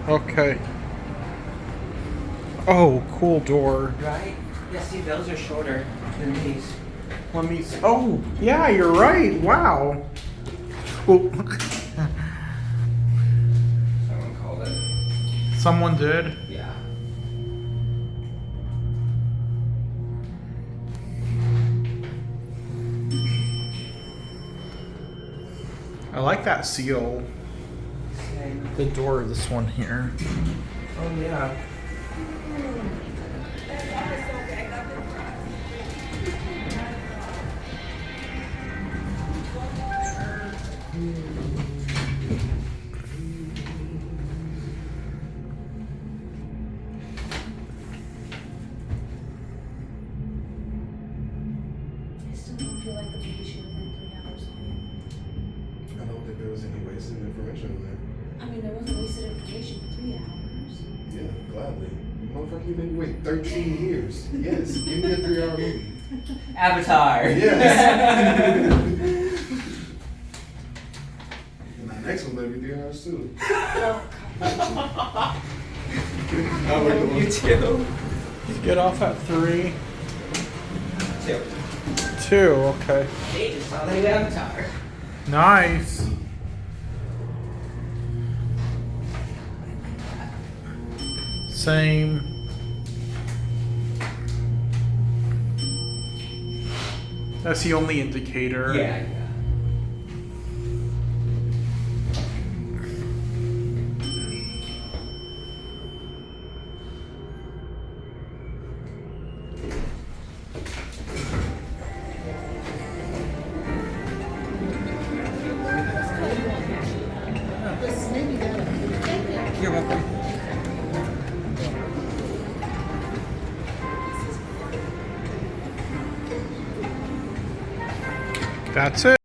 Okay. Oh, cool door. Right? Yeah, see, those are shorter than these. Let me. Oh, yeah, you're right. Wow. Oh, Someone called it. someone did. Yeah. I like that seal. Same. The door, this one here. Oh, yeah. I still don't feel like the vacation within 3 hours. I don't think there was any wasted information in there. I mean, there wasn't wasted information for 3 hours. Yeah, gladly. Motherfucker, you made me wait 13 years. Yes, give me a 3-hour movie. Avatar. Yes. And my next one better be 3 hours too. You too. Get off at 3. 2. 2, okay. They just saw the new Avatar. Nice. Same. That's the only indicator. Yeah, yeah. You're welcome. That's it.